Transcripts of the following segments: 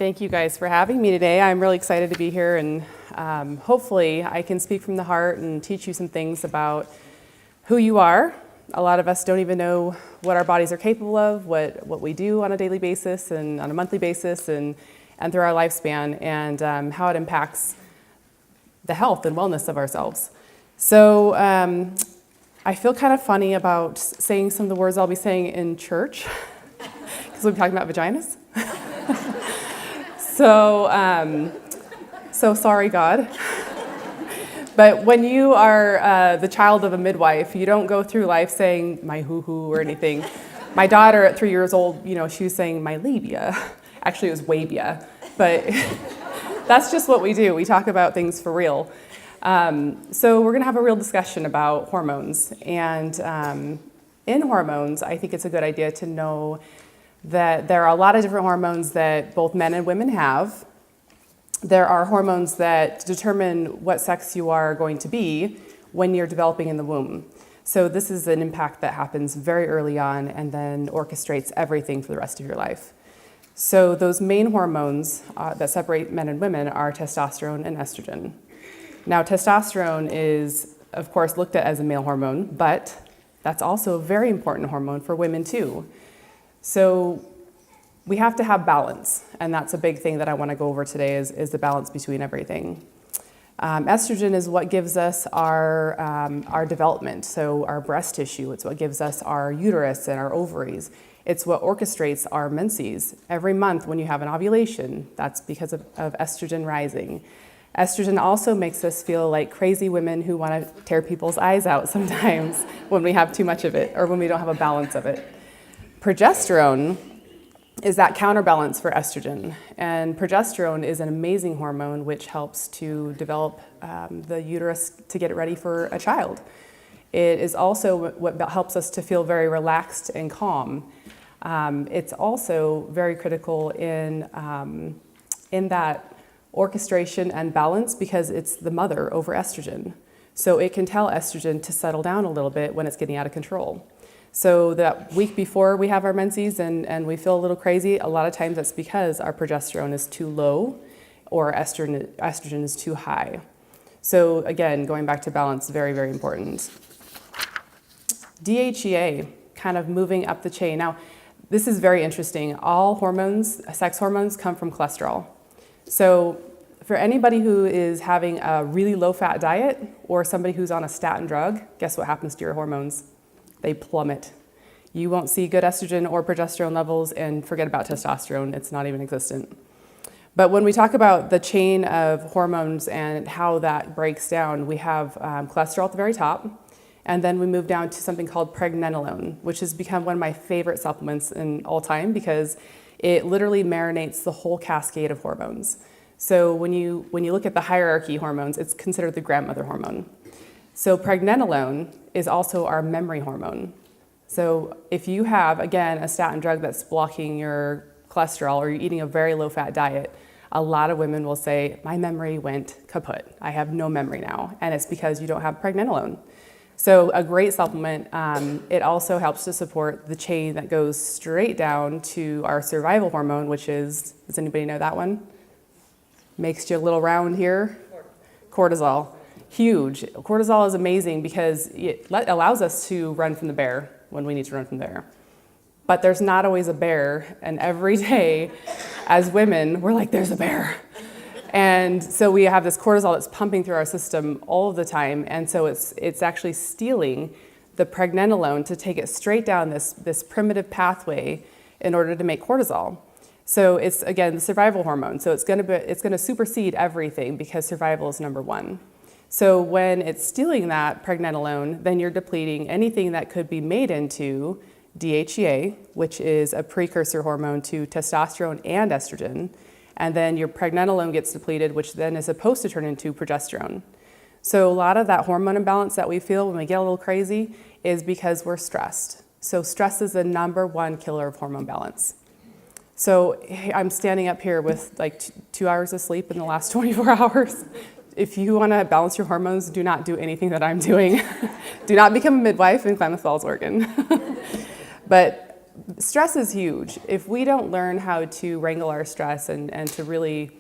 Thank you guys for having me today. I'm really excited to be here, and hopefully I can speak from the heart and teach you some things about who you are. A lot of us don't even know what our bodies are capable of, what we do on a daily basis and on a monthly basis and through our lifespan, and how it impacts the health and wellness of ourselves. So I feel kind of funny about saying some of the words I'll be saying in church because we'll be talking about vaginas. So sorry, God. But when you are the child of a midwife, you don't go through life saying my hoo-hoo or anything. My daughter at 3 years old, she was saying my labia. Actually, it was wabia. But that's just what we do. We talk about things for real. So we're going to have a real discussion about hormones. And in hormones, I think it's a good idea to know that there are a lot of different hormones that both men and women have. There are hormones that determine what sex you are going to be when you're developing in the womb. So this is an impact that happens very early on and then orchestrates everything for the rest of your life. So those main hormones that separate men and women are testosterone and estrogen. Now, testosterone is, of course, looked at as a male hormone, but that's also a very important hormone for women too. So we have to have balance, and that's a big thing that I want to go over today is the balance between everything. Estrogen is what gives us our development, so our breast tissue. It's what gives us our uterus and our ovaries. It's what orchestrates our menses. Every month when you have an ovulation, that's because of estrogen rising. Estrogen also makes us feel like crazy women who want to tear people's eyes out sometimes when we have too much of it or when we don't have a balance of it. Progesterone is that counterbalance for estrogen, and progesterone is an amazing hormone which helps to develop the uterus to get it ready for a child. It is also what helps us to feel very relaxed and calm. It's also very critical in that orchestration and balance because it's the mother over estrogen. So it can tell estrogen to settle down a little bit when it's getting out of control. So that week before we have our menses and we feel a little crazy, a lot of times that's because our progesterone is too low or estrogen is too high. So again, going back to balance, very, very important. DHEA, kind of moving up the chain. Now, this is very interesting. All hormones, sex hormones, come from cholesterol. So for anybody who is having a really low-fat diet or somebody who's on a statin drug, guess what happens to your hormones? They plummet. You won't see good estrogen or progesterone levels, and forget about testosterone. It's not even existent. But when we talk about the chain of hormones and how that breaks down, we have cholesterol at the very top, and then we move down to something called pregnenolone, which has become one of my favorite supplements in all time because it literally marinates the whole cascade of hormones. So when you look at the hierarchy hormones, it's considered the grandmother hormone. So pregnenolone is also our memory hormone. So if you have, again, a statin drug that's blocking your cholesterol or you're eating a very low-fat diet, a lot of women will say, my memory went kaput. I have no memory now, and it's because you don't have pregnenolone. So a great supplement. It also helps to support the chain that goes straight down to our survival hormone, which is, does anybody know that one? Makes you a little round here. Cortisol. Huge. Cortisol is amazing because it allows us to run from the bear when we need to run from the bear. But there's not always a bear, and every day as women, we're like, there's a bear. And so we have this cortisol that's pumping through our system all of the time, and so it's actually stealing the pregnenolone to take it straight down this primitive pathway in order to make cortisol. So it's, again, the survival hormone. So it's going to supersede everything because survival is number one. So when it's stealing that pregnenolone, then you're depleting anything that could be made into DHEA, which is a precursor hormone to testosterone and estrogen. And then your pregnenolone gets depleted, which then is supposed to turn into progesterone. So a lot of that hormone imbalance that we feel when we get a little crazy is because we're stressed. So stress is the number one killer of hormone balance. So I'm standing up here with like 2 hours of sleep in the last 24 hours. If you want to balance your hormones, do not do anything that I'm doing. Do not become a midwife in Klamath Falls, Oregon. But stress is huge. If we don't learn how to wrangle our stress and to really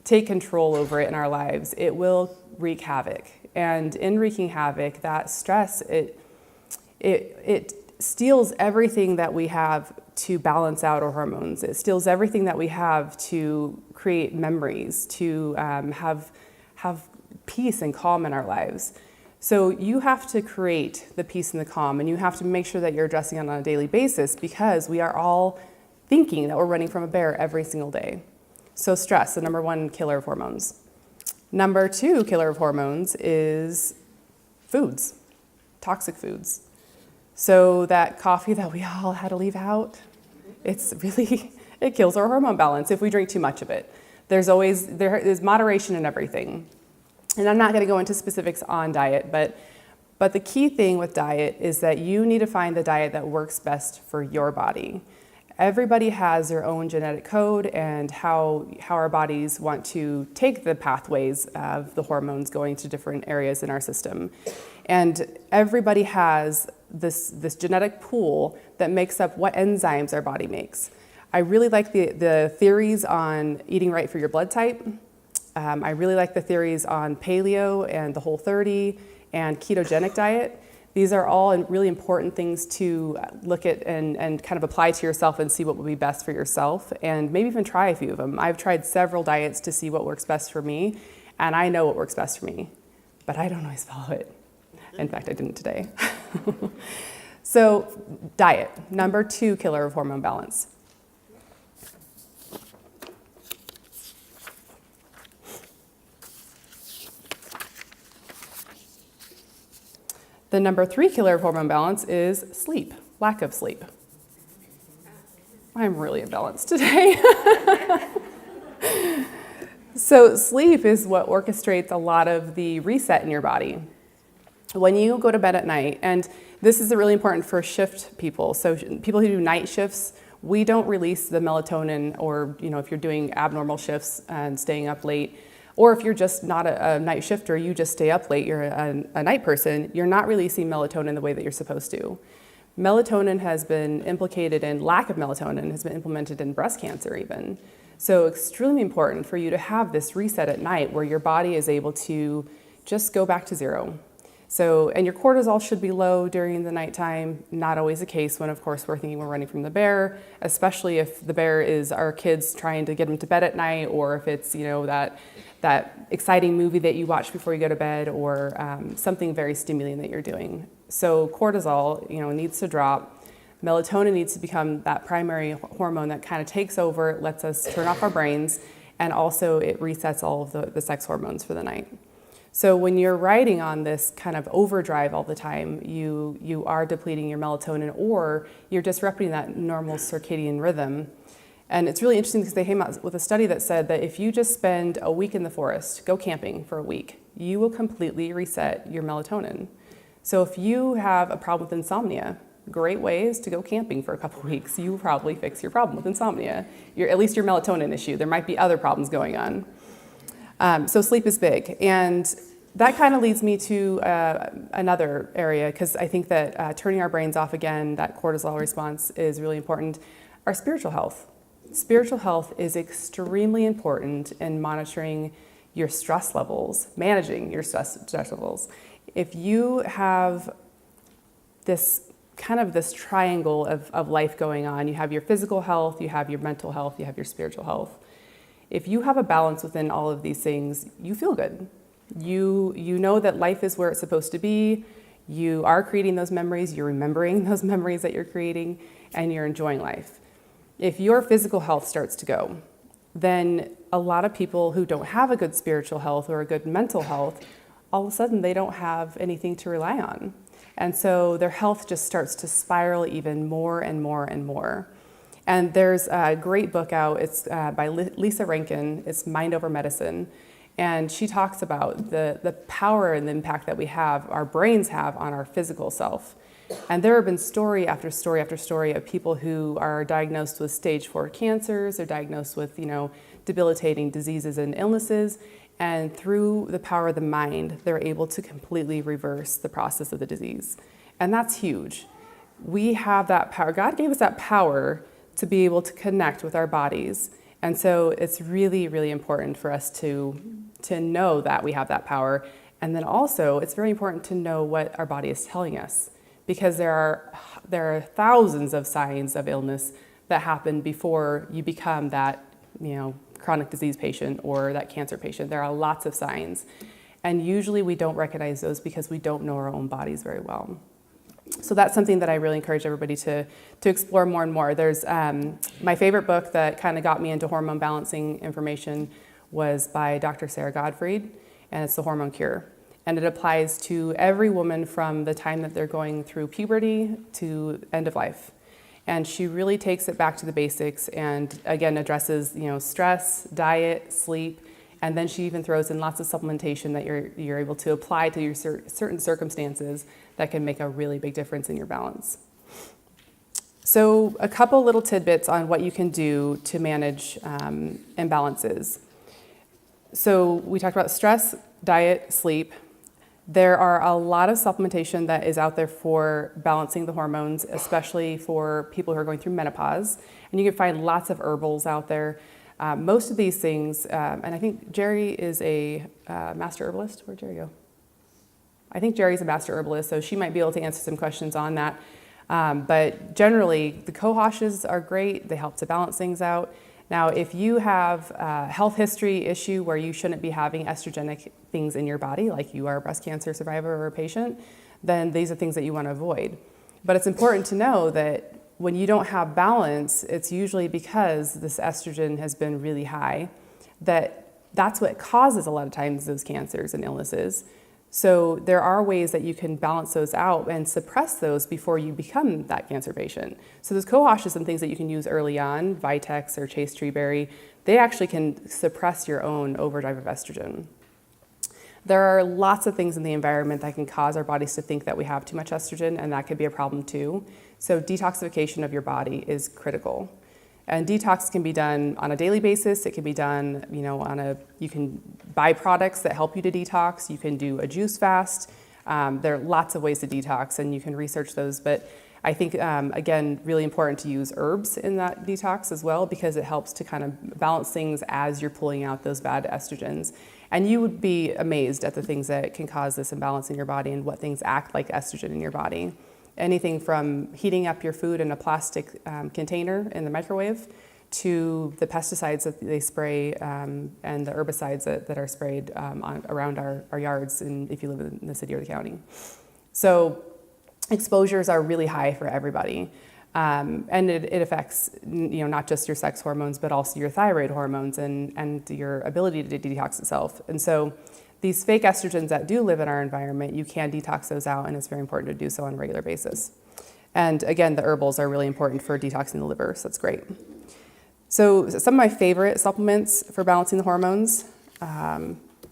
take control over it in our lives, it will wreak havoc. And in wreaking havoc, that stress, it steals everything that we have to balance out our hormones. It steals everything that we have to create memories, to have peace and calm in our lives. So you have to create the peace and the calm, and you have to make sure that you're addressing it on a daily basis, because we are all thinking that we're running from a bear every single day. So stress, the number one killer of hormones. Number two killer of hormones is foods, toxic foods. So that coffee that we all had to leave out, it kills our hormone balance if we drink too much of it. There is moderation in everything. And I'm not going to go into specifics on diet, but the key thing with diet is that you need to find the diet that works best for your body. Everybody has their own genetic code and how our bodies want to take the pathways of the hormones going to different areas in our system. And everybody has this genetic pool that makes up what enzymes our body makes. I really like the theories on eating right for your blood type. I really like the theories on paleo and the Whole30 and ketogenic diet. These are all really important things to look at and kind of apply to yourself and see what would be best for yourself, and maybe even try a few of them. I've tried several diets to see what works best for me, and I know what works best for me, but I don't always follow it. In fact, I didn't today. So diet, number two killer of hormone balance. The number three killer of hormone balance is sleep, lack of sleep. I'm really imbalanced today. So sleep is what orchestrates a lot of the reset in your body. When you go to bed at night, and this is really important for shift people, so people who do night shifts, we don't release the melatonin, or if you're doing abnormal shifts and staying up late, or if you're just not a night shifter, you just stay up late, you're a night person, you're not releasing melatonin the way that you're supposed to. Melatonin has been implicated in, lack of melatonin has been implemented in breast cancer even. So extremely important for you to have this reset at night where your body is able to just go back to zero. So, and your cortisol should be low during the nighttime. Not always the case when, of course, we're thinking we're running from the bear, especially if the bear is our kids trying to get them to bed at night, or if it's, that exciting movie that you watch before you go to bed, or something very stimulating that you're doing. So cortisol, needs to drop. Melatonin needs to become that primary hormone that kind of takes over, lets us turn off our brains, and also it resets all of the sex hormones for the night. So when you're riding on this kind of overdrive all the time, you are depleting your melatonin, or you're disrupting that normal circadian rhythm. And it's really interesting because they came out with a study that said that if you just spend a week in the forest, go camping for a week, you will completely reset your melatonin. So if you have a problem with insomnia, great way is to go camping for a couple weeks. You will probably fix your problem with insomnia, at least your melatonin issue. There might be other problems going on. So sleep is big. And that kind of leads me to another area, because I think that turning our brains off again, that cortisol response is really important. Our spiritual health. Spiritual health is extremely important in monitoring your stress levels, managing your stress levels. If you have this triangle of life going on, you have your physical health, you have your mental health, you have your spiritual health. If you have a balance within all of these things, you feel good. You know that life is where it's supposed to be. You are creating those memories, you're remembering those memories that you're creating, and you're enjoying life. If your physical health starts to go, then a lot of people who don't have a good spiritual health or a good mental health, all of a sudden they don't have anything to rely on. And so their health just starts to spiral even more and more and more. And there's a great book out, it's by Lisa Rankin, it's Mind Over Medicine. And she talks about the power and the impact that our brains have on our physical self. And there have been story after story after story of people who are diagnosed with stage 4 cancers, they're diagnosed with, debilitating diseases and illnesses, and through the power of the mind, they're able to completely reverse the process of the disease. And that's huge. we have that power. God gave us that power to be able to connect with our bodies. And so it's really, really important for us to know that we have that power. And then also, it's very important to know what our body is telling us, because there are thousands of signs of illness that happen before you become that, chronic disease patient or that cancer patient. There are lots of signs. And usually we don't recognize those because we don't know our own bodies very well. So that's something that I really encourage everybody to explore more and more. There's my favorite book that kind of got me into hormone balancing information was by Dr. Sarah Gottfried, and it's The Hormone Cure. And it applies to every woman from the time that they're going through puberty to end of life. And she really takes it back to the basics and again addresses stress, diet, sleep, and then she even throws in lots of supplementation that you're able to apply to your certain circumstances that can make a really big difference in your balance. So a couple little tidbits on what you can do to manage imbalances. So we talked about stress, diet, sleep. There are a lot of supplementation that is out there for balancing the hormones, especially for people who are going through menopause. And you can find lots of herbals out there. Most of these things, and I think Jerry is a master herbalist. Where'd Jerry go? I think Jerry's a master herbalist, so she might be able to answer some questions on that. But generally, the cohoshas are great. They help to balance things out. Now, if you have a health history issue where you shouldn't be having estrogenic things in your body, like you are a breast cancer survivor or a patient, then these are things that you want to avoid. But it's important to know that when you don't have balance, it's usually because this estrogen has been really high, that's what causes a lot of times those cancers and illnesses. So there are ways that you can balance those out and suppress those before you become that cancer patient. So those cohoshas and things that you can use early on, Vitex or Chase Treeberry, they actually can suppress your own overdrive of estrogen. There are lots of things in the environment that can cause our bodies to think that we have too much estrogen, and that could be a problem too. So detoxification of your body is critical. And detox can be done on a daily basis. It can be done, you can buy products that help you to detox. You can do a juice fast. There are lots of ways to detox, and you can research those. But I think, again, really important to use herbs in that detox as well, because it helps to kind of balance things as you're pulling out those bad estrogens. And you would be amazed at the things that can cause this imbalance in your body and what things act like estrogen in your body. Anything from heating up your food in a plastic container in the microwave to the pesticides that they spray and the herbicides that are sprayed around our yards if you live in the city or the county. So exposures are really high for everybody. And it affects not just your sex hormones, but also your thyroid hormones and your ability to detox itself. And so these fake estrogens that do live in our environment, you can detox those out, and it's very important to do so on a regular basis. And again, the herbals are really important for detoxing the liver, so that's great. So some of my favorite supplements for balancing the hormones,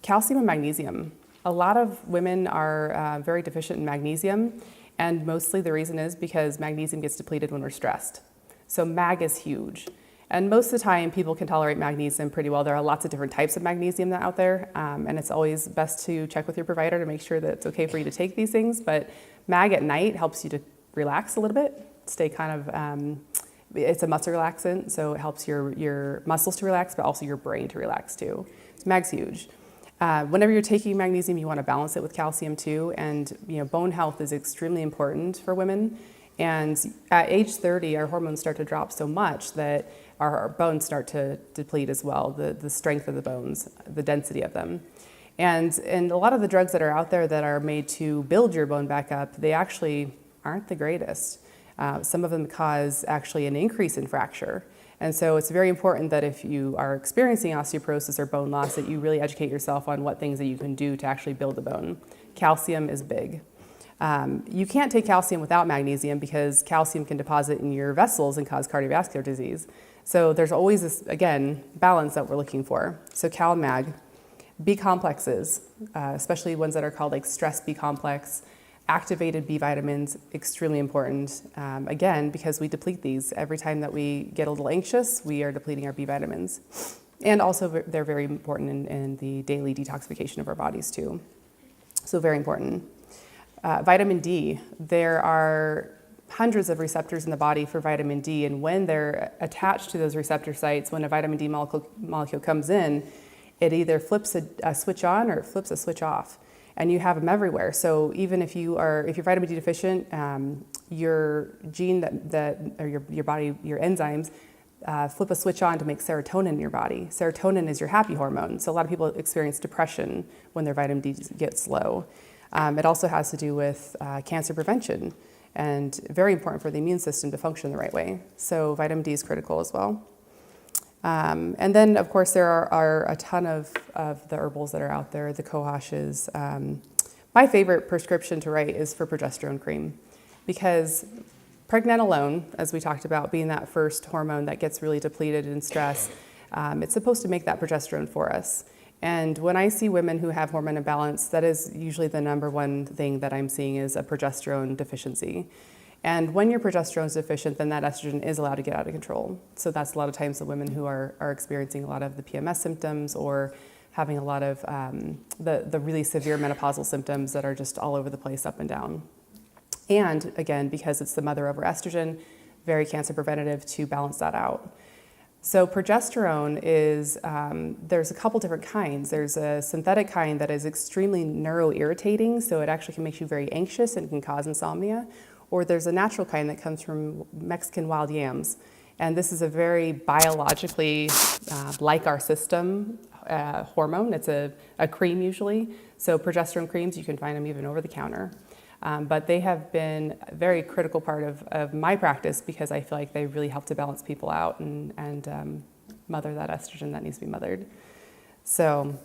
calcium and magnesium. A lot of women are very deficient in magnesium, and mostly the reason is because magnesium gets depleted when we're stressed. So mag is huge. And most of the time, people can tolerate magnesium pretty well. There are lots of different types of magnesium out there, and it's always best to check with your provider to make sure that it's okay for you to take these things. But mag at night helps you to relax a little bit, stay kind of, it's a muscle relaxant, so it helps your muscles to relax, but also your brain to relax too. So mag's huge. Whenever you're taking magnesium, you want to balance it with calcium too, and bone health is extremely important for women. And at age 30, our hormones start to drop so much that our bones start to deplete as well, the strength of the bones, the density of them. And a lot of the drugs that are out there that are made to build your bone back up, they actually aren't the greatest. Some of them cause actually an increase in fracture. And so it's very important that if you are experiencing osteoporosis or bone loss, that you really educate yourself on what things that you can do to actually build the bone. Calcium is big. You can't take calcium without magnesium because calcium can deposit in your vessels and cause cardiovascular disease. So there's always this, again, balance that we're looking for. So Cal and Mag, B complexes, especially ones that are called like stress B complex, activated B vitamins, extremely important. Again, because we deplete these. Every time that we get a little anxious, we are depleting our B vitamins. And also they're very important in the daily detoxification of our bodies too. So very important. Vitamin D, there are hundreds of receptors in the body for vitamin D, and when they're attached to those receptor sites, when a vitamin D molecule comes in, it either flips a switch on or it flips a switch off, and you have them everywhere. So even if you're vitamin D deficient, your gene or your body, your enzymes flip a switch on to make serotonin in your body. Serotonin is your happy hormone. So a lot of people experience depression when their vitamin D gets low. It also has to do with cancer prevention, and very important for the immune system to function the right way. So vitamin D is critical as well. And then, of course, there are a ton of the herbals that are out there. The cohosh. My favorite prescription to write is for progesterone cream, because pregnenolone, as we talked about, being that first hormone that gets really depleted in stress, it's supposed to make that progesterone for us. And when I see women who have hormone imbalance, that is usually the number one thing that I'm seeing is a progesterone deficiency. And when your progesterone is deficient, then that estrogen is allowed to get out of control. So that's a lot of times the women who are experiencing a lot of the PMS symptoms, or having a lot of the really severe menopausal symptoms that are just all over the place, up and down. And again, because it's the mother over estrogen, very cancer preventative to balance that out. So progesterone is, there's a couple different kinds. There's a synthetic kind that is extremely neuroirritating, so it actually can make you very anxious and can cause insomnia. Or there's a natural kind that comes from Mexican wild yams. And this is a very biologically, like our system, hormone. It's a cream usually. So progesterone creams, you can find them even over the counter. But they have been a very critical part of my practice, because I feel like they really help to balance people out and mother that estrogen that needs to be mothered. So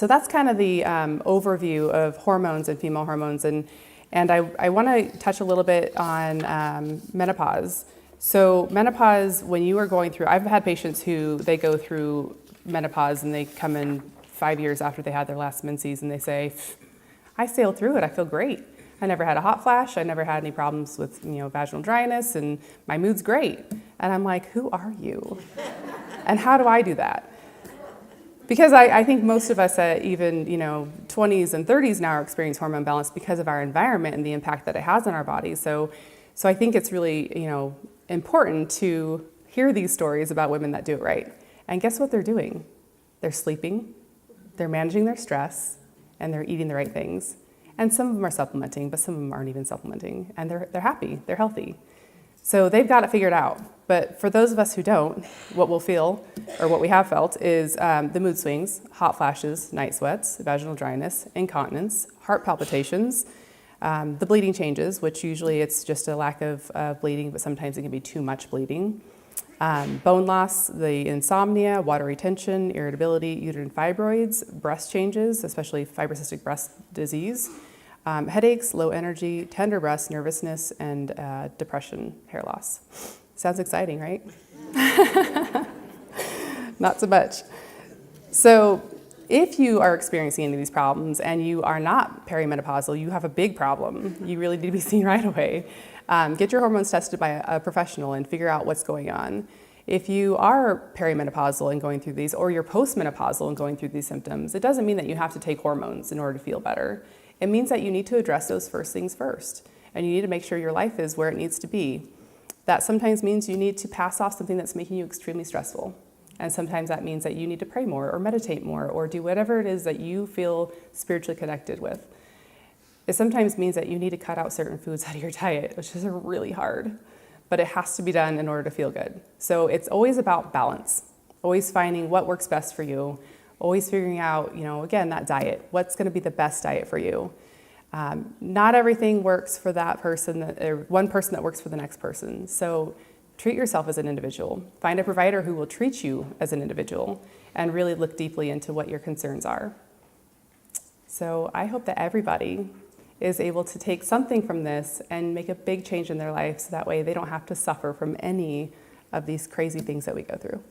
that's kind of the overview of hormones and female hormones. And I want to touch a little bit on menopause. So menopause, when you are going through, I've had patients who they go through menopause and they come in 5 years after they had their last menses and they say, I sailed through it, I feel great. I never had a hot flash, I never had any problems with vaginal dryness, and my mood's great. And I'm like, who are you? And how do I do that? Because I think most of us at even 20s and 30s now are experiencing hormone balance because of our environment and the impact that it has on our bodies. So I think it's really important to hear these stories about women that do it right. And guess what they're doing? They're sleeping, they're managing their stress, and they're eating the right things. And some of them are supplementing, but some of them aren't even supplementing. And they're happy, they're healthy. So they've got it figured out. But for those of us who don't, what we'll feel, or what we have felt, is the mood swings, hot flashes, night sweats, vaginal dryness, incontinence, heart palpitations, the bleeding changes, which usually it's just a lack of bleeding, but sometimes it can be too much bleeding. Bone loss, the insomnia, water retention, irritability, uterine fibroids, breast changes, especially fibrocystic breast disease, headaches, low energy, tender breast, nervousness, and depression, hair loss. Sounds exciting, right? Not so much. So if you are experiencing any of these problems and you are not perimenopausal, you have a big problem. You really need to be seen right away. Get your hormones tested by a professional and figure out what's going on. If you are perimenopausal and going through these, or you're postmenopausal and going through these symptoms, it doesn't mean that you have to take hormones in order to feel better. It means that you need to address those first things first, and you need to make sure your life is where it needs to be. That sometimes means you need to pass off something that's making you extremely stressful. And sometimes that means that you need to pray more or meditate more or do whatever it is that you feel spiritually connected with. It sometimes means that you need to cut out certain foods out of your diet, which is really hard, but it has to be done in order to feel good. So it's always about balance, always finding what works best for you, always figuring out, again, that diet, what's going to be the best diet for you. Not everything works for that person, or one person that works for the next person. So treat yourself as an individual. Find a provider who will treat you as an individual and really look deeply into what your concerns are. So I hope that everybody is able to take something from this and make a big change in their life, so that way they don't have to suffer from any of these crazy things that we go through.